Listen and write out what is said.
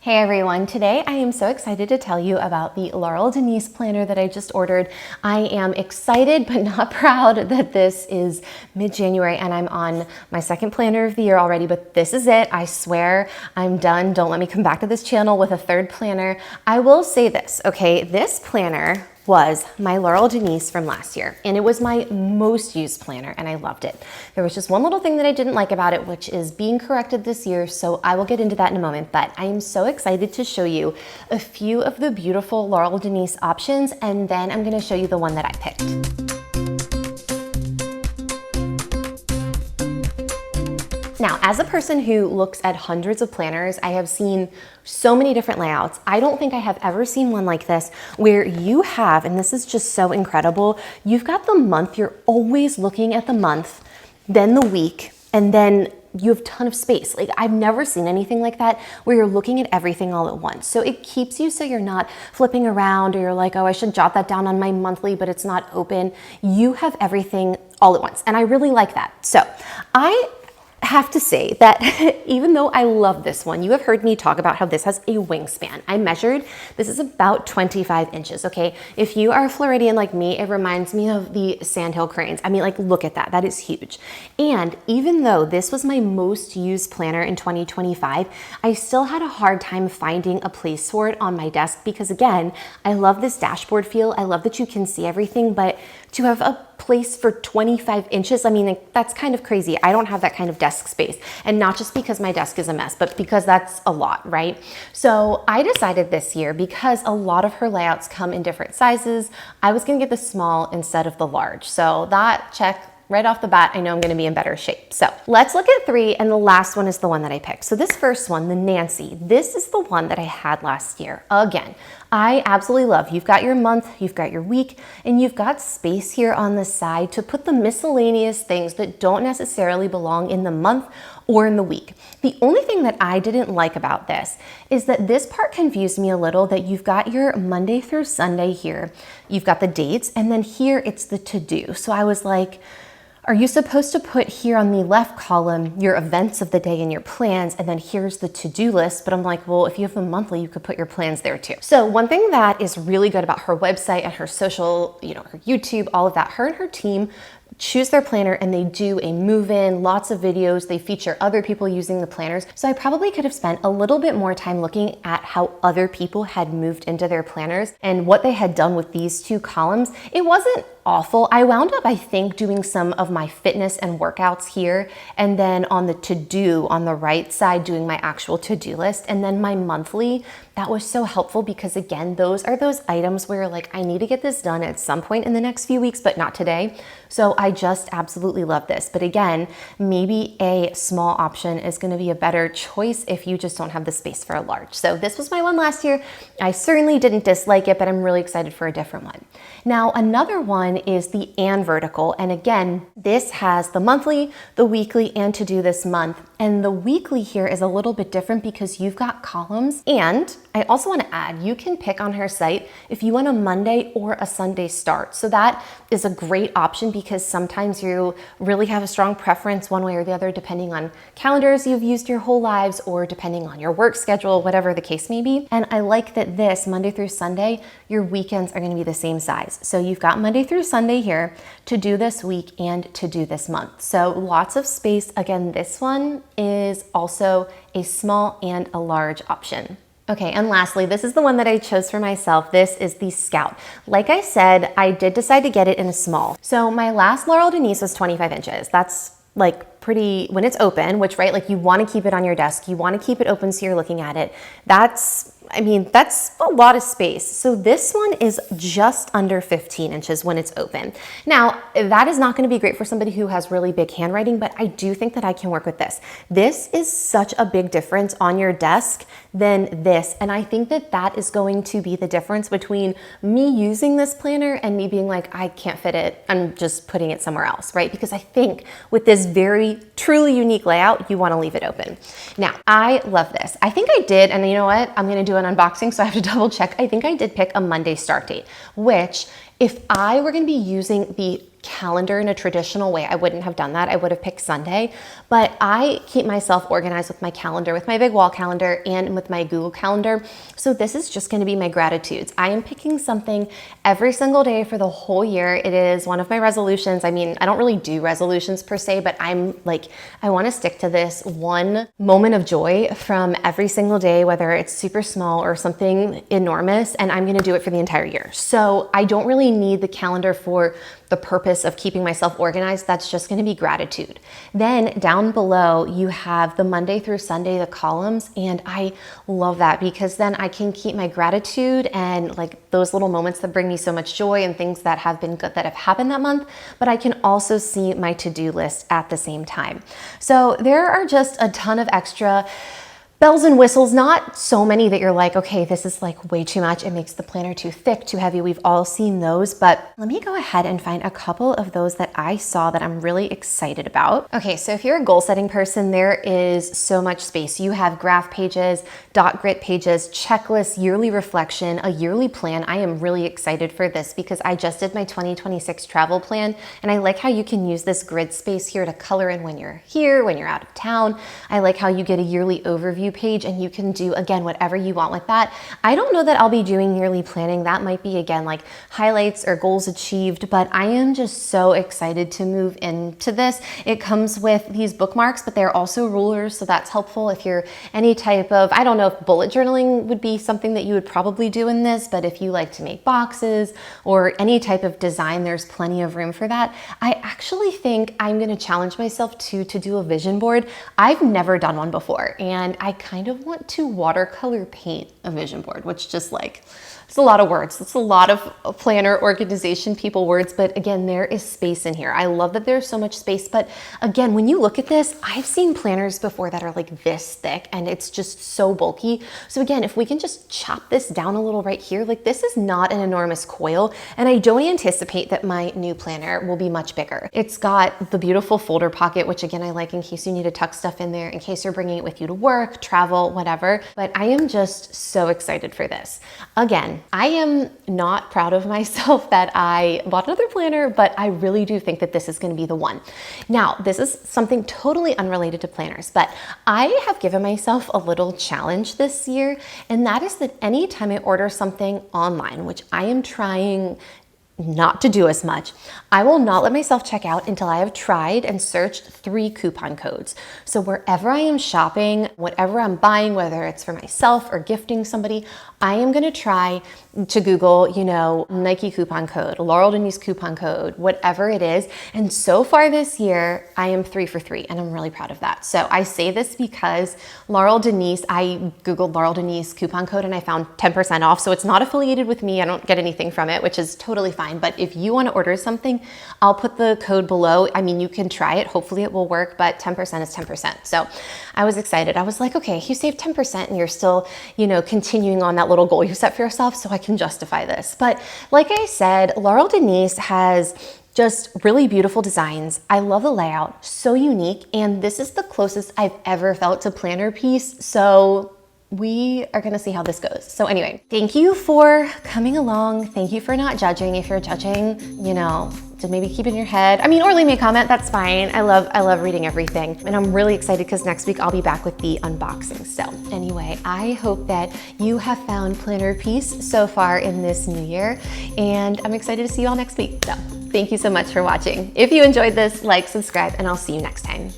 Hey everyone, today I am so excited to tell you about the Laurel Denise Planner that I just ordered. I am excited but not proud that this is mid-January and I'm on my second planner of the year already, but this is it. I swear I'm done. Don't let me come back to this channel with a third planner. I will say this, okay? This planner was my Laurel Denise from last year, and it was my most used planner, and I loved it. There was just one little thing that I didn't like about it, which is being corrected this year, so I will get into that in a moment, but I am so excited to show you a few of the beautiful Laurel Denise options, and then I'm gonna show you the one that I picked. Now, as a person who looks at hundreds of planners, I have seen so many different layouts. I don't think I have ever seen one like this where you have, and this is just so incredible, you've got the month, you're always looking at the month, then the week, and then you have a ton of space. Like, I've never seen anything like that where you're looking at everything all at once. So it keeps you so you're not flipping around or you're like, oh, I should jot that down on my monthly, but it's not open. You have everything all at once, and I really like that. So I have to say that even though I love this one, you have heard me talk about how this has a wingspan. I measured, this is about 25 inches, okay? If you are a Floridian like me, it reminds me of the sandhill cranes. I mean, like, look at that, that is huge. And even though this was my most used planner in 2025, I still had a hard time finding a place for it on my desk because, again, I love this dashboard feel. I love that you can see everything, but to have a place for 25 inches, I mean, like, that's kind of crazy. I don't have that kind of desk space, and not just because my desk is a mess, but because that's a lot, right? So I decided this year, because a lot of her layouts come in different sizes, I was gonna get the small instead of the large. So that check right off the bat, I know I'm gonna be in better shape. So let's look at three, and the last one is the one that I picked. So this first one, the Nancy, this is the one that I had last year. Again, I absolutely love, you've got your month, you've got your week, and you've got space here on the side to put the miscellaneous things that don't necessarily belong in the month or in the week. The only thing that I didn't like about this is that this part confused me a little, that you've got your Monday through Sunday here, you've got the dates, and then here it's the to-do. So I was like, are you supposed to put here on the left column your events of the day and your plans, and then here's the to-do list? But I'm like, well, if you have the monthly, you could put your plans there too. So one thing that is really good about her website and her social, her YouTube, all of that, her and her team choose their planner and they do a move-in, lots of videos, they feature other people using the planners. So I probably could have spent a little bit more time looking at how other people had moved into their planners and what they had done with these two columns. It wasn't awful. I wound up, I think, doing some of my fitness and workouts here, and then on the to-do on the right side, doing my actual to-do list, and then my monthly. That was so helpful because, again, those are those items where, like, I need to get this done at some point in the next few weeks, but not today. So I just absolutely love this. But again, maybe a small option is going to be a better choice if you just don't have the space for a large. So this was my one last year. I certainly didn't dislike it, but I'm really excited for a different one. Now, another one is the Ann vertical. And again, this has the monthly, the weekly, and to do this month. And the weekly here is a little bit different because you've got columns. And I also want to add, you can pick on her site if you want a Monday or a Sunday start. So that is a great option because sometimes you really have a strong preference one way or the other, depending on calendars you've used your whole lives or depending on your work schedule, whatever the case may be. And I like that this Monday through Sunday, your weekends are going to be the same size. So you've got Monday through Sunday here to do this week and to do this month. So lots of space. Again, this one is also a small and a large option. Okay, and lastly, this is the one that I chose for myself. This is the Scout. Like I said, I did decide to get it in a small. So my last Laurel Denise was 25 inches. That's like pretty, when it's open, which, right, like you want to keep it on your desk. You want to keep it open so you're looking at it. That's a lot of space. So this one is just under 15 inches when it's open. Now, that is not going to be great for somebody who has really big handwriting, but I do think that I can work with this. This is such a big difference on your desk than this. And I think that that is going to be the difference between me using this planner and me being like, I can't fit it, I'm just putting it somewhere else, right? Because I think with this very truly unique layout, you want to leave it open. Now, I love this. I think I did, and you know what? I'm going to do an unboxing, so I have to double check. I think I did pick a Monday start date, which if I were going to be using the calendar in a traditional way, I wouldn't have done that. I would have picked Sunday, but I keep myself organized with my calendar, with my big wall calendar and with my Google Calendar. So this is just going to be my gratitudes. I am picking something every single day for the whole year. It is one of my resolutions. I mean, I don't really do resolutions per se, but I'm like, I want to stick to this one moment of joy from every single day, whether it's super small or something enormous, and I'm going to do it for the entire year. So I don't really need the calendar for the purpose of keeping myself organized. That's just going to be gratitude. Then down below, you have the Monday through Sunday, the columns. And I love that because then I can keep my gratitude and like those little moments that bring me so much joy and things that have been good that have happened that month. But I can also see my to-do list at the same time. So there are just a ton of extra bells and whistles, not so many that you're like, okay, this is like way too much. It makes the planner too thick, too heavy. We've all seen those, but let me go ahead and find a couple of those that I saw that I'm really excited about. Okay, so if you're a goal setting person, there is so much space. You have graph pages, dot grid pages, checklists, yearly reflection, a yearly plan. I am really excited for this because I just did my 2026 travel plan, and I like how you can use this grid space here to color in when you're here, when you're out of town. I like how you get a yearly overview page and you can do, again, whatever you want with that. I don't know that I'll be doing yearly planning. That might be, again, like highlights or goals achieved, but I am just so excited to move into this. It comes with these bookmarks, but they're also rulers, so that's helpful if you're any type of, I don't know if bullet journaling would be something that you would probably do in this, but if you like to make boxes or any type of design, there's plenty of room for that. I actually think I'm going to challenge myself to do a vision board. I've never done one before, and I kind of want to watercolor paint a vision board, which just like, it's a lot of words. It's a lot of planner organization people words, but again, there is space in here. I love that there's so much space, but again, when you look at this, I've seen planners before that are like this thick and it's just so bulky. So again, if we can just chop this down a little right here, like this is not an enormous coil, and I don't anticipate that my new planner will be much bigger. It's got the beautiful folder pocket, which again, I like in case you need to tuck stuff in there, in case you're bringing it with you to work, travel, whatever, but I am just so excited for this. Again, I am not proud of myself that I bought another planner, but I really do think that this is going to be the one. Now, this is something totally unrelated to planners, but I have given myself a little challenge this year, and that is that anytime I order something online, which I am trying not to do as much, I will not let myself check out until I have tried and searched 3 coupon codes. So wherever I am shopping, whatever I'm buying, whether it's for myself or gifting somebody, I am going to try to Google, you know, Nike coupon code, Laurel Denise coupon code, whatever it is. And so far this year, I am 3 for 3, and I'm really proud of that. So I say this because Laurel Denise, I Googled Laurel Denise coupon code and I found 10% off. So it's not affiliated with me. I don't get anything from it, which is totally fine. But if you want to order something, I'll put the code below. I mean, you can try it. Hopefully it will work, but 10% is 10%. So I was excited. I was like, okay, you saved 10% and you're still, you know, continuing on that little goal you set for yourself, so I can justify this. But like I said, Laurel Denise has just really beautiful designs. I love the layout, so unique. And this is the closest I've ever felt to planner piece. So we are going to see how this goes. So anyway, thank you for coming along. Thank you for not judging. If you're judging, you know, to maybe keep it in your head. I mean, or leave me a comment, that's fine. I love reading everything. And I'm really excited because next week I'll be back with the unboxing. So anyway, I hope that you have found planner peace so far in this new year. And I'm excited to see you all next week. So thank you so much for watching. If you enjoyed this, like, subscribe, and I'll see you next time.